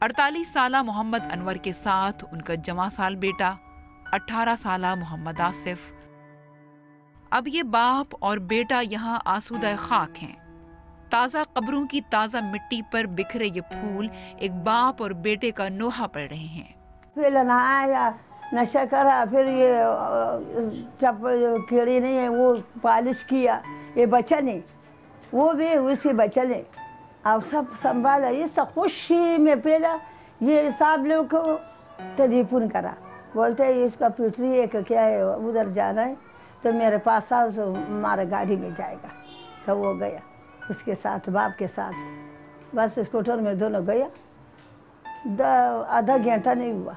48 साला मोहम्मद अनवर के साथ उनका जमा साल बेटा 18 साला मोहम्मद आसिफ। अब ये बाप और बेटा यहाँ आसूदा खाक हैं। ताज़ा कब्रों की ताज़ा मिट्टी पर बिखरे ये फूल एक बाप और बेटे का नोहा पड़ रहे हैं। फिर नहाया, नशा करा, फिर ये चप्पल कीड़ी नहीं है वो पॉलिश किया, ये बचन है वो भी उसके बचन है। अब सब संभाला, ये सब खुशी में पहला ये साहब लोग को टेलीफोन करा, बोलते हैं इसका पिटरी है कि क्या है, उधर जाना है तो मेरे पास आओ तो हमारा गाड़ी में जाएगा। तो वो गया उसके साथ, बाप के साथ, बस स्कूटर में दोनों गया। आधा घंटा नहीं हुआ,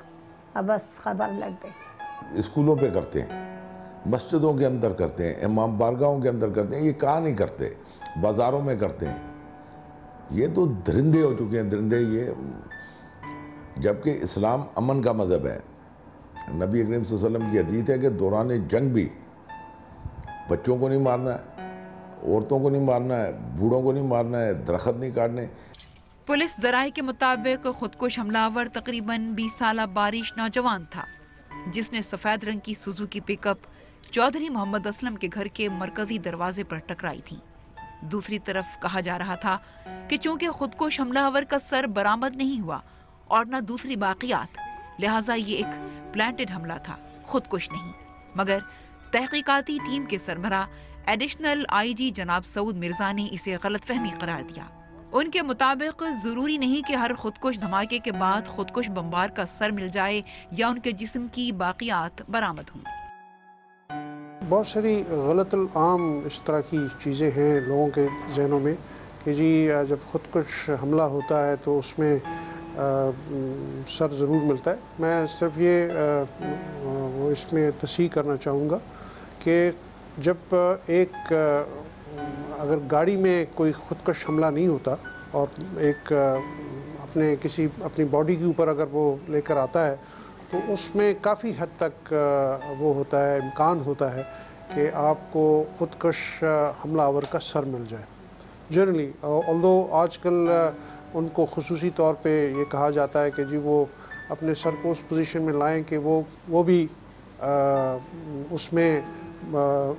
अब बस खबर लग गई। स्कूलों पे करते हैं, मस्जिदों के अंदर करते हैं, इमाम बारगाहों के अंदर करते हैं, ये कहाँ नहीं करते, बाज़ारों में करते हैं। ये तो दरिंदे हो चुके हैं, दरिंदे ये। जबकि इस्लाम अमन का मज़हब है। नबी करीम सल्लल्लाहु अलैहि वसल्लम की हदीस है कि दौरान जंग भी बच्चों को नहीं मारना है, औरतों को नहीं मारना है, बूढ़ों को नहीं मारना है, दरख्त नहीं काटने। पुलिस जराये के मुताबिक खुदकुश हमलावर तकरीबन 20 साला बारिश नौजवान था, जिसने सफेद रंग की सुजुकी पिकअप चौधरी मोहम्मद असलम के घर के मरकजी दरवाजे पर टकराई थी। दूसरी तरफ कहा जा रहा था कि चूंकि खुदकुश हमलावर का सर बरामद नहीं हुआ और न दूसरी बाकियात, लिहाजा ये एक प्लांटेड हमला था, खुदकुश नहीं। मगर तहकीकाती टीम के सरबरा एडिशनल आईजी जनाब सऊद मिर्जा ने इसे गलतफहमी करार दिया। उनके मुताबिक जरूरी नहीं कि हर खुदकुश धमाके के बाद खुदकुश बमबार का सर मिल जाए या उनके जिस्म की बाकियात बरामद हों। बहुत सारी गलत आम इस तरह की चीज़ें हैं लोगों के जहनों में कि जी जब खुदकुश हमला होता है तो उसमें सर ज़रूर मिलता है। मैं सिर्फ ये वो इसमें तस्हीह करना चाहूँगा कि जब एक अगर गाड़ी में कोई खुदकुश हमला नहीं होता और एक अपनी बॉडी के ऊपर अगर वो लेकर आता है तो उसमें काफ़ी हद तक वो होता है, इम्कान होता है कि आपको खुदकुश हमलावर का सर मिल जाए। जनरली ऑल्दो आजकल उनको खुसूसी तौर पे ये कहा जाता है कि जी वो अपने सर को उस पोजीशन में लाएं कि वो भी उसमें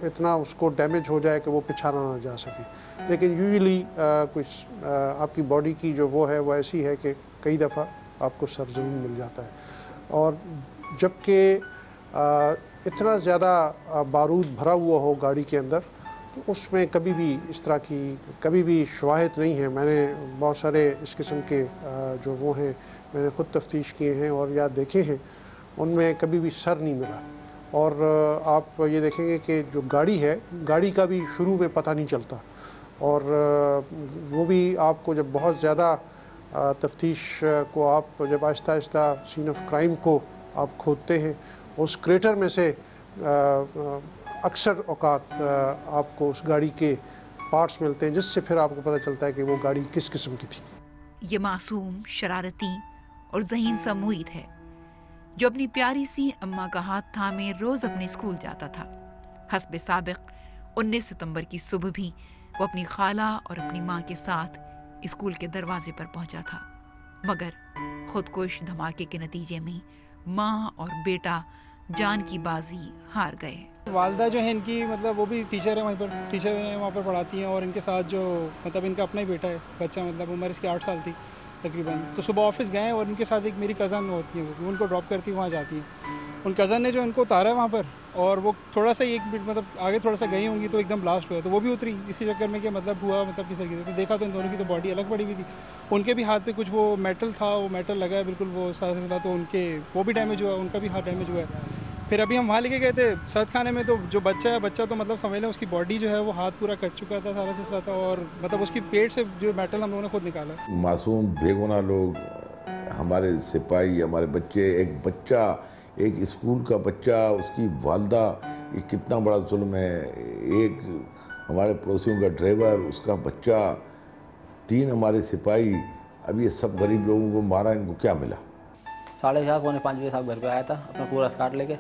इतना उसको डैमेज हो जाए कि वो पिछाना ना जा सके। लेकिन यूजुअली कुछ आपकी बॉडी की जो वो है वो ऐसी है कि कई दफ़ा आपको सर ज़रूर मिल जाता है। और जबकि इतना ज़्यादा बारूद भरा हुआ हो गाड़ी के अंदर तो उसमें कभी भी इस तरह की कभी भी शवाहिद नहीं है। मैंने बहुत सारे इस किस्म के जो वो हैं मैंने ख़ुद तफ्तीश किए हैं और या देखे हैं, उनमें कभी भी सर नहीं मिला। और आप ये देखेंगे कि जो गाड़ी है, गाड़ी का भी शुरू में पता नहीं चलता और वो भी आपको जब बहुत ज़्यादा तफ्तीश को आप जब Aahista Aahista scene of crime को आप खोदते हैं, उस क्रेटर में से अक्सर औकात आपको उस गाड़ी के पार्ट्स मिलते हैं, जिससे फिर आपको पता चलता है कि वो गाड़ी किस किस्म की थी। ये मासूम, शरारती और ज़हीन सा मुईद है जो अपनी प्यारी सी अम्मा का हाथ थामे रोज अपने स्कूल जाता था। हस्बे साबिक 19 सितंबर की सुबह भी वो अपनी खाला और अपनी माँ के साथ स्कूल के दरवाजे पर पहुंचा था, मगर खुदकुश धमाके के नतीजे में माँ और बेटा जान की बाजी हार गए। वालदा जो है इनकी मतलब वो भी टीचर है, वहीं पर टीचर हैं, वहाँ पर पढ़ाती हैं। और इनके साथ जो मतलब इनका अपना ही बेटा है, बच्चा मतलब उम्र इसकी 8 साल थी तकरीबन। तो सुबह ऑफिस गए और उनके साथ एक मेरी कज़न होती है, वो उनको ड्रॉप करती है, वहाँ जाती है। उन कज़न ने जो इनको उतारा है वहाँ पर, और वो थोड़ा सा एक मतलब आगे थोड़ा सा गई होंगी तो एकदम ब्लास्ट हुआ, तो वो भी उतरी इसी चक्कर में कि मतलब हुआ मतलब किस तरीके से। तो देखा तो इन दोनों की तो बॉडी अलग पड़ी हुई थी। उनके भी हाथ पे कुछ वो मेटल था, वो मेटल लगा है बिल्कुल वो सारा सिलसिला, तो उनके वो भी डैमेज हुआ, उनका भी हाथ डैमेज हुआ है। फिर अभी हम वहाँ लेके गए थे सर्द खाने में, तो जो बच्चा है, बच्चा तो मतलब समझ लें उसकी बॉडी जो है वो हाथ पूरा कट चुका था, सारा सिलसिला था, और मतलब उसकी पेट से जो मेटल हम लोगों ने खुद निकाला। मासूम बेगुनाह लोग, हमारे सिपाही, हमारे बच्चे, एक बच्चा, एक स्कूल का बच्चा, उसकी वालदा, ये कितना बड़ा जुल्म है। एक हमारे पड़ोसियों का ड्राइवर, उसका बच्चा, 3 हमारे सिपाही, अब ये सब गरीब लोगों को मारा, इनको क्या मिला? 4:30 पौने 5 बजे साहब घर पे आया था अपना पूरा स्कार्ट लेके।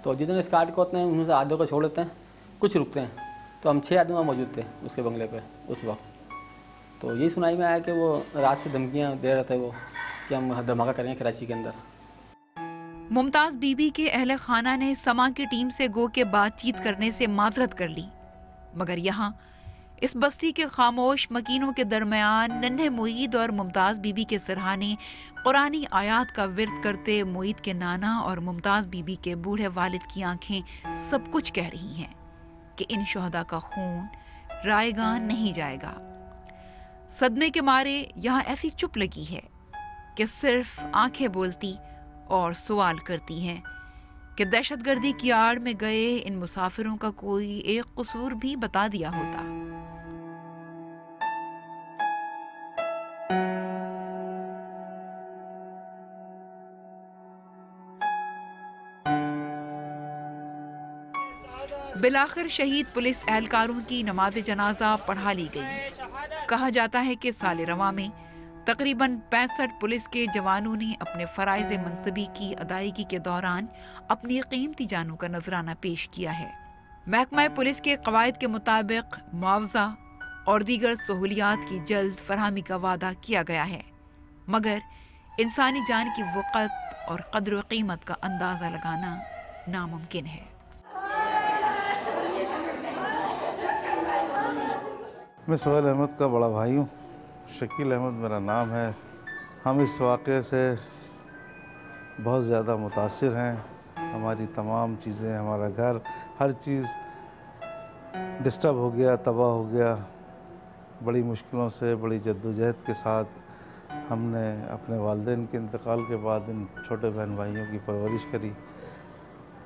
तो जितने स्कार्ट को होते हैं उनसे आधों को छोड़ देते हैं, कुछ रुकते हैं। तो हम 6 आदमी वहाँ मौजूद थे उसके बंगले पे उस वक्त। तो यही सुनाई में आया कि वो रात से धमकियाँ दे रहे थे वो कि हम धमाका करेंगे कराची के अंदर। मुमताज बीबी के अहले खाना ने समा की टीम से गो के बातचीत करने से माजरत कर ली, मगर यहाँ इस बस्ती के खामोश मकीनों के दरमियान नन्हे मुईद और मुमताज बीबी के सरहाने कुरानी आयात का विर्द करते मुईद के नाना और मुमताज बीबी के बूढ़े वालिद की आंखें सब कुछ कह रही हैं कि इन शोहदा का खून रायगान नहीं जाएगा। सदमे के मारे यहाँ ऐसी चुप लगी है कि सिर्फ आंखें बोलती और सवाल करती हैं कि दहशतगर्दी की आड़ में गए इन मुसाफिरों का कोई एक कसूर भी बता दिया होता। बिलाखिर शहीद पुलिस एहलकारों की नमाज जनाजा पढ़ा ली गई। कहा जाता है कि साल रवा में तकरीबन 65 पुलिस के जवानों ने अपने फराइज मनसबी की अदायगी के दौरान अपनी कीमती जानों का नजराना पेश किया है। महकमा पुलिस के कवायद के मुताबिक मुआवजा और दीगर सहूलियात की जल्द फरहमी का वादा किया गया है, मगर इंसानी जान की वक़्त और कद्र व कीमत का अंदाज़ा लगाना नामुमकिन है। मैं सोहेल अहमद का बड़ा भाई हूँ, शकील अहमद मेरा नाम है। हम इस वाक़े से बहुत ज़्यादा मुतासिर हैं। हमारी तमाम चीज़ें, हमारा घर, हर चीज़ डिस्टर्ब हो गया, तबाह हो गया। बड़ी मुश्किलों से, बड़ी जद्दोजहद के साथ हमने अपने वालिदैन के इंतकाल के बाद इन छोटे बहन भाइयों की परवरिश करी।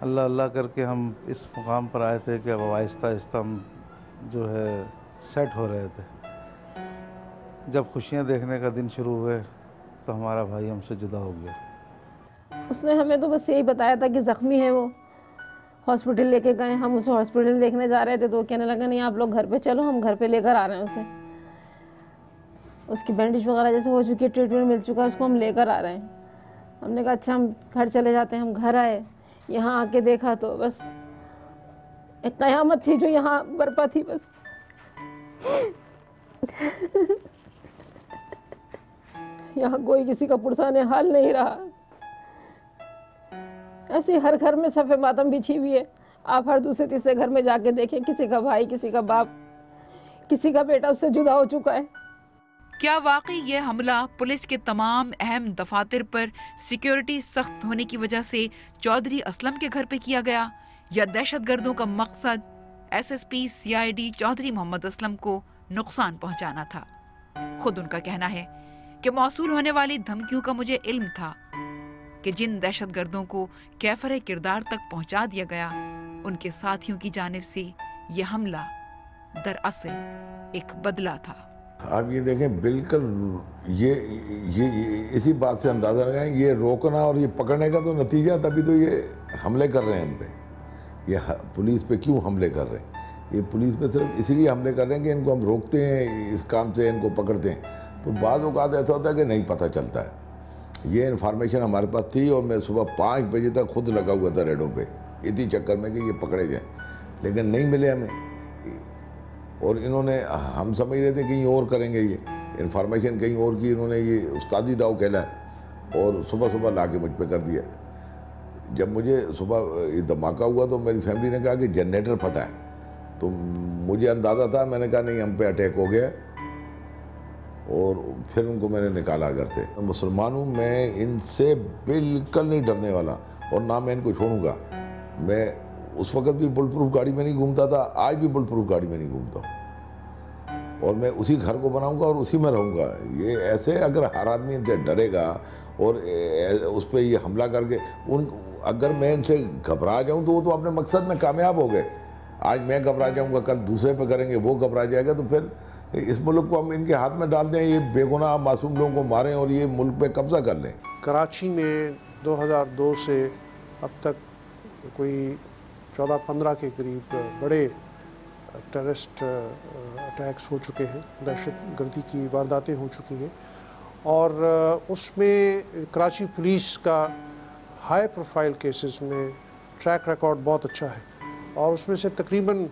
अल्लाह अल्लाह करके हम इस मुकाम पर आए थे कि अब आहिस्ता आहिस्ता हम जो है सेट हो रहे थे। जब खुशियां देखने का दिन शुरू हुए तो हमारा भाई हमसे जुदा हो गया। उसने हमें तो बस यही बताया था कि ज़ख्मी है वो, हॉस्पिटल लेके गए। हम उसे हॉस्पिटल देखने जा रहे थे तो वो कहने लगा नहीं आप लोग घर पे चलो, हम घर पे लेकर आ रहे हैं उसे। उसकी बैंडेज वगैरह जैसे हो चुकी है, ट्रीटमेंट मिल चुका है, उसको हम लेकर आ रहे हैं। हमने कहा अच्छा हम घर चले जाते हैं। हम घर आए, यहाँ आके देखा तो बस एक क़यामत थी जो यहाँ बरपा थी। बस यहाँ कोई किसी का पुरसाने हाल नहीं रहा। ऐसे हर घर में सफ़े मातम बिछी हुई है। आप हर दूसरे तीसरे घर में जाके देखें, किसी का भाई, किसी का बाप, किसी का बेटा उससे जुदा हो चुका है। क्या वाकई ये हमला पुलिस के तमाम अहम दफातर पर सिक्योरिटी सख्त होने की वजह से चौधरी असलम के घर पे किया गया, या दहशतगर्दों का मकसद SSP CID चौधरी मोहम्मद असलम को नुकसान पहुंचाना था? खुद उनका कहना है कि मौसूल होने वाली धमकियों का मुझे इल्म था कि जिन दहशतगर्दों को कैफरे किरदार तक पहुंचा दिया गया, उनके साथियों की जानिब से यह हमला दरअसल एक बदला था। आप ये देखें, बिल्कुल ये इसी बात से अंदाज़ा लगाएं, ये रोकना और ये पकड़ने का तो नतीजा, तभी तो ये हमले कर रहे हैं हम पे। ये पुलिस पे क्यों हमले कर रहे हैं? ये पुलिस पे सिर्फ इसीलिए हमले कर रहे हैं कि इनको हम रोकते हैं इस काम से, इनको पकड़ते हैं। तो बाद औक़ात ऐसा होता है कि नहीं पता चलता है। ये इन्फॉर्मेशन हमारे पास थी और मैं सुबह 5 बजे तक खुद लगा हुआ था रेडों पे, इसी चक्कर में कि ये पकड़े जाएँ, लेकिन नहीं मिले हमें। और इन्होंने, हम समझ रहे थे कहीं और करेंगे, ये इन्फॉर्मेशन कहीं और की, इन्होंने ये उस्तादी दाव कहला और सुबह सुबह ला के मुझ पर कर दिया। जब मुझे सुबह ये धमाका हुआ तो मेरी फैमिली ने कहा कि जनरेटर फटा है, तो मुझे अंदाज़ा था, मैंने कहा नहीं हम पे अटैक हो गया, और फिर उनको मैंने निकाला घर से। मुसलमान हूँ, मैं इनसे बिल्कुल नहीं डरने वाला और ना मैं इनको छोड़ूंगा। मैं उस वक़्त भी बुलेट प्रूफ गाड़ी में नहीं घूमता था, आज भी बुलेट प्रूफ गाड़ी में नहीं घूमता हूँ, और मैं उसी घर को बनाऊंगा और उसी में रहूँगा। ये ऐसे अगर हर आदमी इनसे डरेगा और उस पर ये हमला करके अगर मैं इनसे घबरा जाऊँ तो वो तो अपने मकसद में कामयाब हो गए। आज मैं घबरा जाऊँगा, कल दूसरे पे करेंगे, वो घबरा जाएगा, तो फिर इस मुल्क को हम इनके हाथ में डाल दें, ये बेगुनाह मासूम लोगों को मारें और ये मुल्क पे कब्जा कर लें। कराची में 2002 से अब तक कोई 14-15 के करीब बड़े टेररिस्ट अटैक्स हो चुके हैं, दहशतगर्दी की वारदातें हो चुकी हैं, और उसमें कराची पुलिस का हाई प्रोफाइल केसेस में ट्रैक रिकॉर्ड बहुत अच्छा है, और उसमें से तकरीबन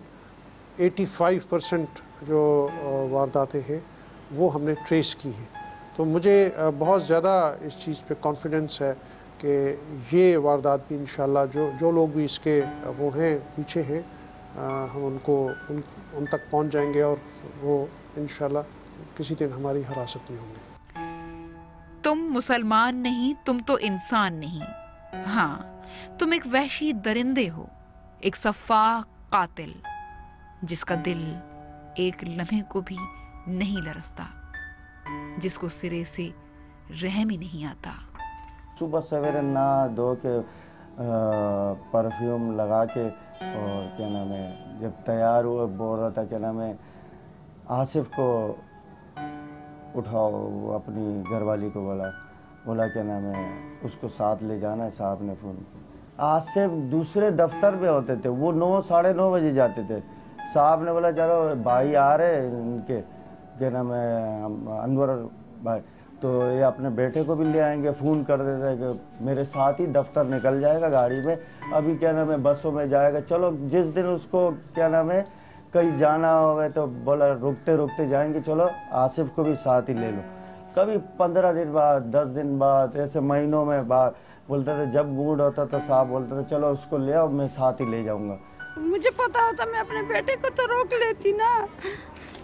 85% जो वारदातें हैं वो हमने ट्रेस की हैं। तो मुझे बहुत ज़्यादा इस चीज़ पे कॉन्फिडेंस है कि ये वारदात भी इंशाल्लाह जो लोग भी इसके वो हैं पीछे हैं, हम उन तक पहुंच जाएंगे और वो इंशाल्लाह किसी दिन हमारी हिरासत में होंगे। तुम मुसलमान नहीं, तुम तो इंसान नहीं। हाँ, तुम एक वहशी दरिंदे हो, एक सफ़ाह कातिल जिसका दिल एक लम्हे को भी नहीं लरसता, जिसको सिरे से रहम ही नहीं आता। सुबह सवेरे नहा धो के परफ्यूम लगा के और क्या नाम है जब तैयार हुआ बोल रहा था क्या नाम है आसिफ को उठाओ, वो अपनी घरवाली को बोला क्या नाम है उसको साथ ले जाना है। साहब ने फ़ोन किया, आसिफ दूसरे दफ्तर में होते थे, वो 9 साढ़े 9 बजे जाते थे। साहब ने बोला चलो भाई आ रहे इनके क्या नाम है अनवर भाई, तो ये अपने बेटे को भी ले आएंगे। फ़ोन कर देते हैं कि मेरे साथ ही दफ्तर निकल जाएगा गाड़ी में, अभी क्या नाम है बसों में जाएगा। चलो जिस दिन उसको क्या नाम है कहीं जाना होगा तो बोला रुकते रुकते जाएंगे, चलो आसिफ को भी साथ ही ले लो। कभी 15 दिन बाद 10 दिन बाद ऐसे महीनों में बाद बोलते थे, जब मूड होता तो साहब बोलते थे चलो उसको ले आओ, मैं साथ ही ले जाऊँगा। मुझे पता होता मैं अपने बेटे को तो रोक लेती ना,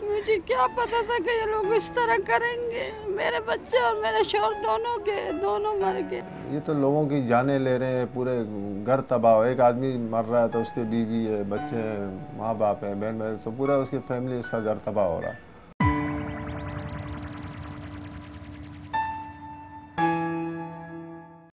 मुझे क्या पता था कि ये लोग इस तरह करेंगे। मेरे बच्चे और मेरे शौहर दोनों मर गए। ये तो लोगों की जानें ले रहे हैं, पूरे घर तबाह हो। एक आदमी मर रहा है तो उसके बीवी है, बच्चे हैं, माँ बाप है, बहन भाई, तो पूरा उसकी फैमिली उसका घर तबाह हो रहा है।